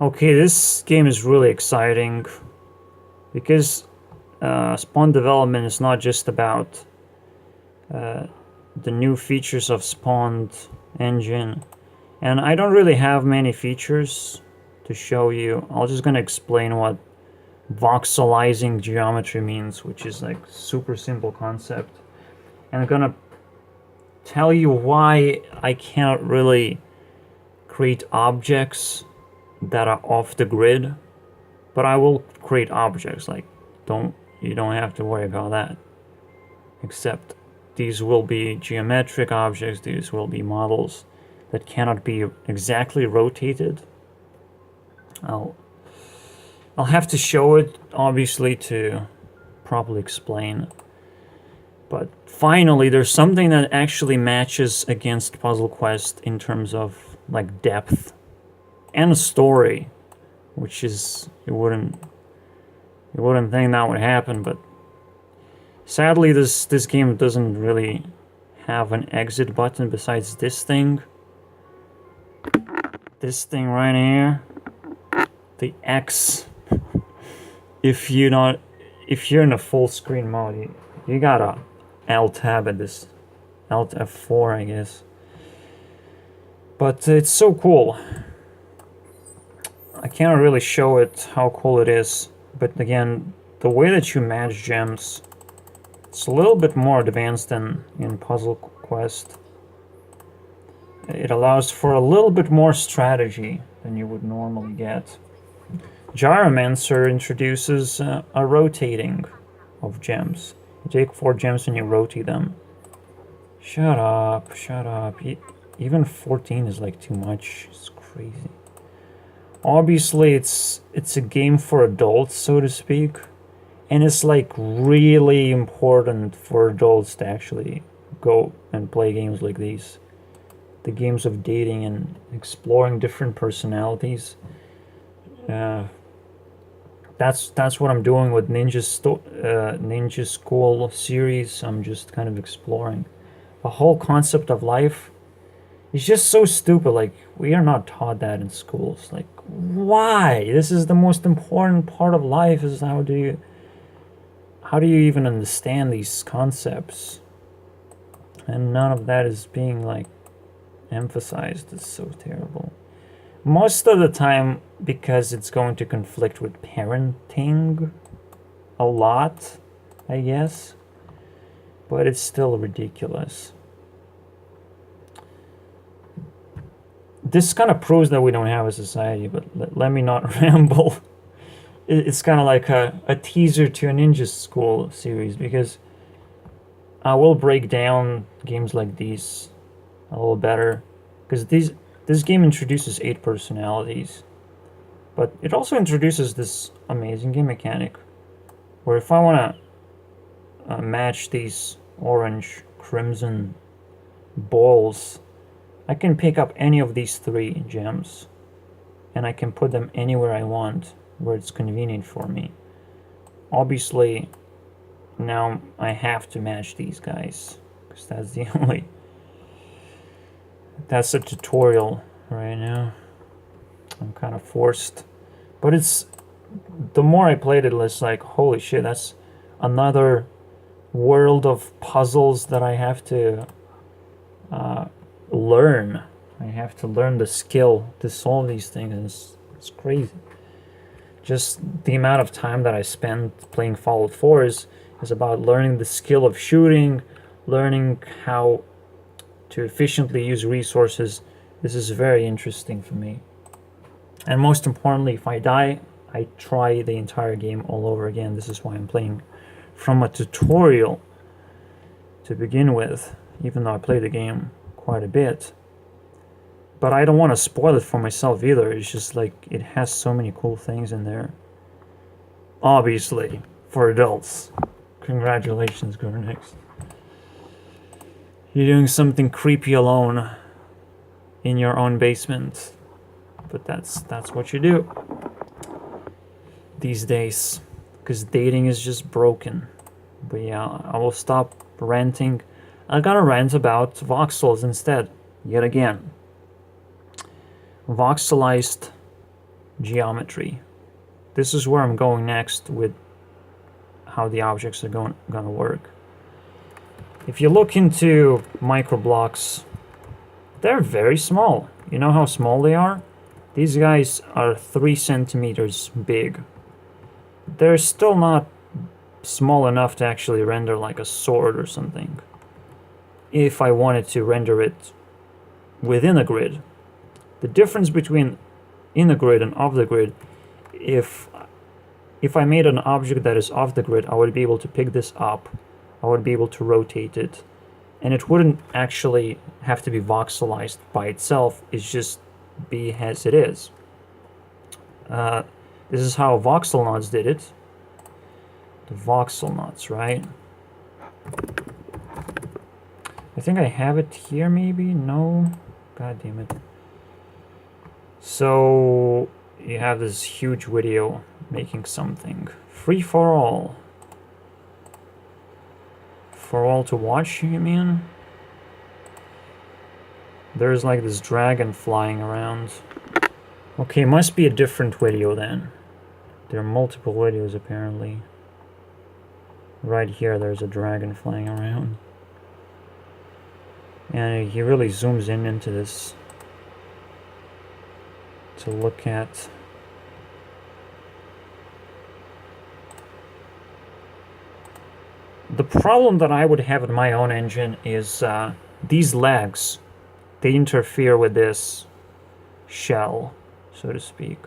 Okay, this game is really exciting because Spawn development is not just about the new features of Spawned engine, and I don't really have many features to show you. I'm just gonna explain what voxelizing geometry means, which is like super simple concept, and I'm gonna tell you why I can't really create objects that are off the grid, but I will create objects. Like, you don't have to worry about that. Except these will be geometric objects. These will be models that cannot be exactly rotated. I'll I'll have to show it obviously to properly explain. But finally, there's something that actually matches against Puzzle Quest in terms of like depth and a story, which is you wouldn't think that would happen, but sadly this game doesn't really have an exit button besides this thing. This thing right here. The X. If you're in a full screen mode, you gotta Alt tab at this. Alt F4 I guess. But it's so cool. I can't really show it how cool it is, but again, the way that you match gems, it's a little bit more advanced than in Puzzle Quest. It allows for a little bit more strategy than you would normally get. Gyromancer introduces a rotating of gems. You take 4 gems and you rotate them. Shut up, shut up. Even 14 is like too much. It's crazy. Obviously, it's a game for adults, so to speak, and it's like really important for adults to actually go and play games like these. The games of dating and exploring different personalities. That's what I'm doing with Ninja School series. I'm just kind of exploring the whole concept of life. It's just so stupid. Like, we are not taught that in schools. Like, why? This is the most important part of life. Is how do you even understand these concepts? And none of that is being like emphasized. It's so terrible. Most of the time, because it's going to conflict with parenting a lot, I guess. But it's still ridiculous. This kind of proves that we don't have a society, but let me not ramble. It's kind of like a teaser to a Ninja School series, because I will break down games like these a little better, because this game introduces 8 personalities, but it also introduces this amazing game mechanic, where if I want to match these orange, crimson balls, I can pick up any of these 3 gems, and I can put them anywhere I want, where it's convenient for me. Obviously, now I have to match these guys, because that's the only... That's a tutorial right now. I'm kind of forced. But it's... The more I played it, it's like, holy shit, that's another world of puzzles that I have to learn. I have to learn the skill to solve these things. It's crazy. Just the amount of time that I spent playing Fallout 4 is about learning the skill of shooting, learning how to efficiently use resources. This is very interesting for me. And most importantly, if I die, I try the entire game all over again. This is why I'm playing from a tutorial to begin with, even though I play the game quite a bit. But I don't want to spoil it for myself either. It's just like, it has so many cool things in there. Obviously, for adults. Congratulations, Gurnix. You're doing something creepy alone in your own basement. But that's what you do these days. Because dating is just broken. But yeah, I will stop ranting. I gotta rant about voxels instead, yet again. Voxelized geometry. This is where I'm going next with how the objects are gonna work. If you look into microblocks, they're very small. You know how small they are? These guys are 3 centimeters big. They're still not small enough to actually render like a sword or something. If I wanted to render it within a grid. The difference between in the grid and off the grid, if I made an object that is off the grid, I would be able to pick this up, I would be able to rotate it, and it wouldn't actually have to be voxelized by itself, it's just be as it is. This is how VoxelNodes did it. The VoxelNodes, right? I think I have it here, maybe? No? God damn it. So you have this huge video making something. Free for all. For all to watch, you mean? There's like this dragon flying around. Okay, must be a different video then. There are multiple videos apparently. Right here there's a dragon flying around. And he really zooms in into this to look at. The problem that I would have in my own engine is these legs. They interfere with this shell, so to speak.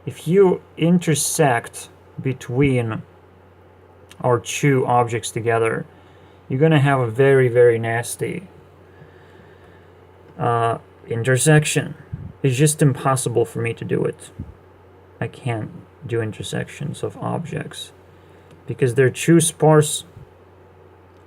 If you intersect between or two objects together, you're gonna have a very, very nasty intersection. It's just impossible for me to do it. I can't do intersections of objects because they're too sparse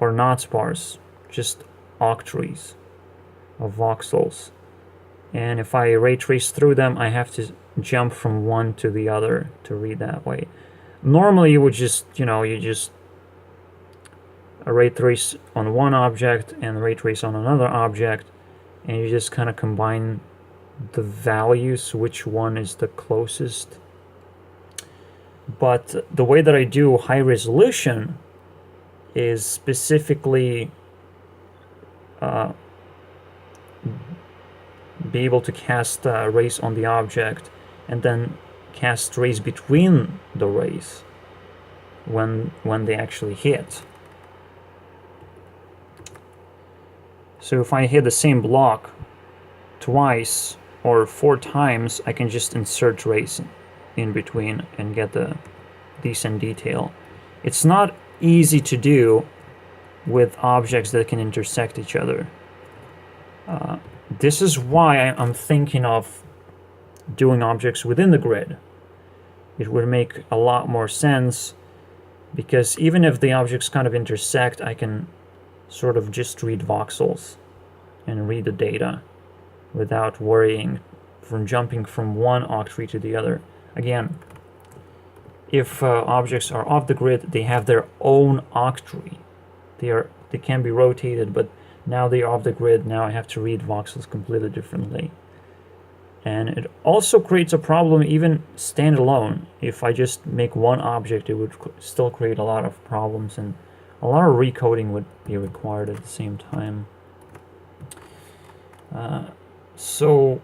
or not sparse, just octrees of voxels. And if I ray trace through them, I have to jump from one to the other to read that way. Normally you would just, you just ray trace on one object and ray trace on another object, and you just kind of combine the values, which one is the closest. But the way that I do high resolution is specifically be able to cast rays on the object and then cast rays between the rays when they actually hit. So if I hit the same block twice or 4 times, I can just insert rays in between and get the decent detail. It's not easy to do with objects that can intersect each other. This is why I'm thinking of doing objects within the grid. It would make a lot more sense, because even if the objects kind of intersect, I can sort of just read voxels and read the data without worrying from jumping from one octree to the other. Again, if objects are off the grid, they have their own octree. They can be rotated, but now they're off the grid. Now I have to read voxels completely differently. And it also creates a problem even standalone. If I just make one object, it would still create a lot of problems, and a lot of recoding would be required at the same time. So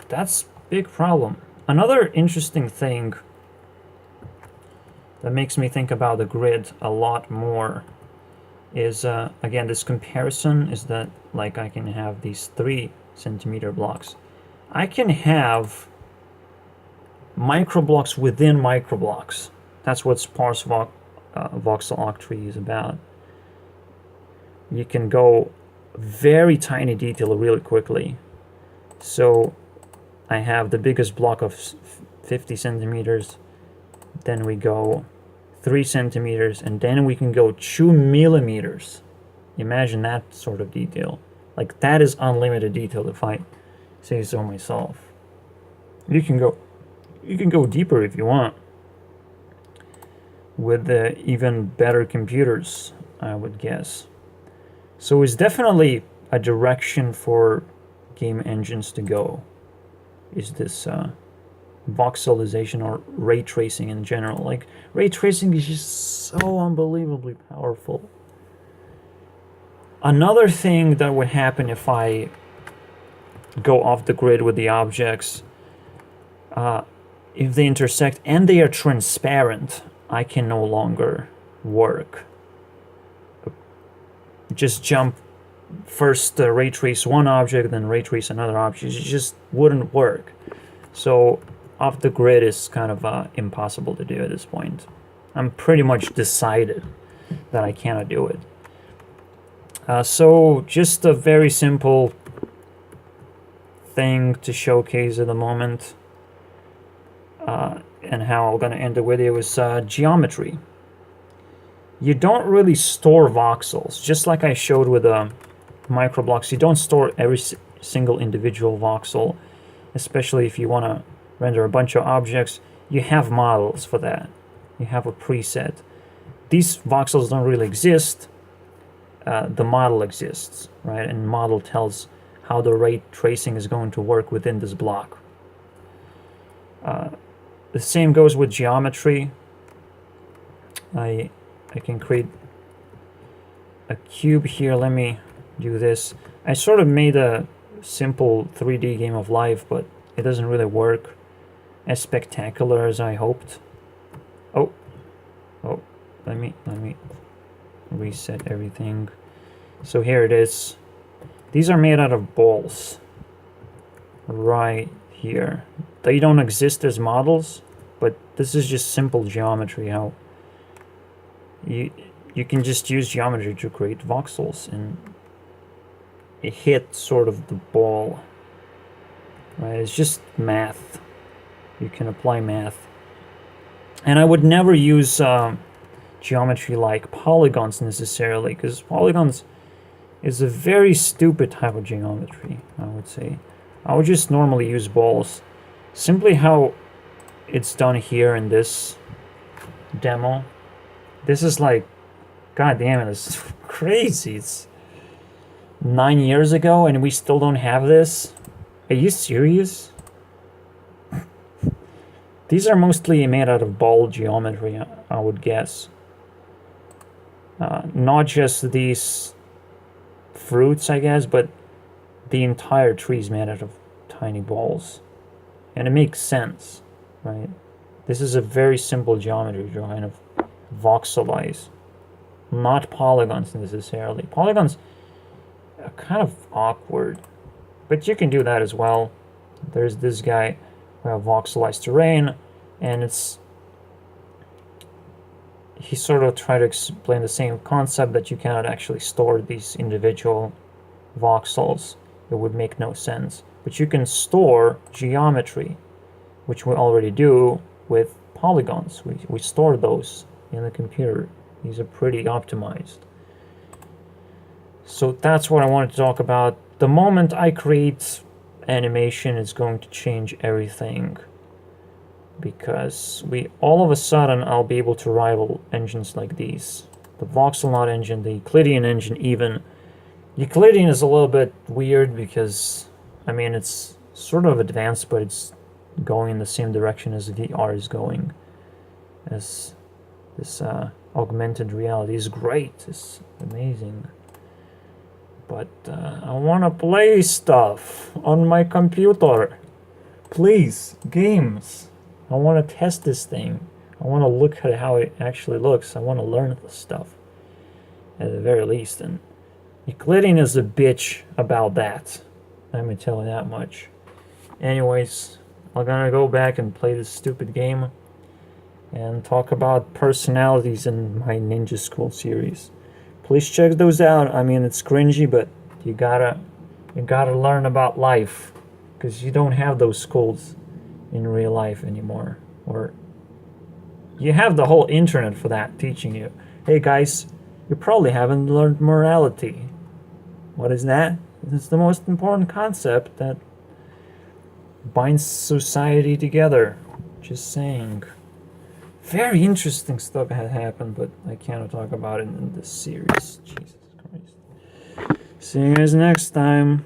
that's a big problem. Another interesting thing that makes me think about the grid a lot more is, again, this comparison is that, like, I can have these 3 centimeter blocks. I can have microblocks within microblocks. That's what sparse voxel octree is about. You can go very tiny detail really quickly. So I have the biggest block of 50 centimeters, then we go 3 centimeters, and then we can go 2 millimeters. Imagine that sort of detail. Like, that is unlimited detail, if I say so myself. You can go deeper if you want with even better computers, I would guess. So it's definitely a direction for game engines to go, is this voxelization or ray tracing in general. Like, ray tracing is just so unbelievably powerful. Another thing that would happen if I go off the grid with the objects, if they intersect and they are transparent, I can no longer work. Just jump first, ray trace one object, then ray trace another object. It just wouldn't work. So off the grid is kind of impossible to do at this point. I'm pretty much decided that I cannot do it. So just a very simple thing to showcase at the moment, and how I'm going to end the video is geometry. You don't really store voxels, just like I showed with microblocks. You don't store every single individual voxel, especially if you want to render a bunch of objects. You have models for that. You have a preset. These voxels don't really exist. The model exists, right? And model tells how the ray tracing is going to work within this block. The same goes with geometry. I can create a cube here. Let me do this. I sort of made a simple 3D game of life, but it doesn't really work as spectacular as I hoped. Oh, let me reset everything. So here it is. These are made out of balls right here. They don't exist as models, but this is just simple geometry. How you can just use geometry to create voxels, and it hit sort of the ball, right? It's just math. You can apply math. And I would never use geometry like polygons necessarily, because polygons is a very stupid type of geometry, I would say. I would just normally use balls. Simply how it's done here in this demo. This is like, god damn it, it's crazy. It's 9 years ago and we still don't have this? Are you serious? These are mostly made out of ball geometry, I would guess. Not just these fruits, I guess, but the entire tree is made out of tiny balls. And it makes sense, right? This is a very simple geometry to kind of voxelize. Not polygons necessarily. Polygons are kind of awkward, but you can do that as well. There's this guy who have voxelized terrain, and he sort of tried to explain the same concept, that you cannot actually store these individual voxels. It would make no sense. But you can store geometry, which we already do with polygons. We store those in the computer. These are pretty optimized. So that's what I wanted to talk about. The moment I create animation, it's going to change everything, because all of a sudden I'll be able to rival engines like these. The Voxelnode engine, the Euclidean engine even. Euclidean is a little bit weird because, I mean, it's sort of advanced, but it's going in the same direction as VR is going. As this augmented reality is great, it's amazing. But I want to play stuff on my computer. Please, games. I want to test this thing. I want to look at how it actually looks. I want to learn the stuff, at the very least. And Euclidean is a bitch about that. Let me tell you that much. Anyways, I'm gonna go back and play this stupid game and talk about personalities in my Ninja School series. Please check those out. I mean, it's cringy, but you gotta learn about life, because you don't have those schools in real life anymore. Or you have the whole internet for that, teaching you, hey guys, you probably haven't learned morality. What is that? It's the most important concept that binds society together. Just saying. Very interesting stuff had happened, but I cannot talk about it in this series. Jesus Christ. See you guys next time.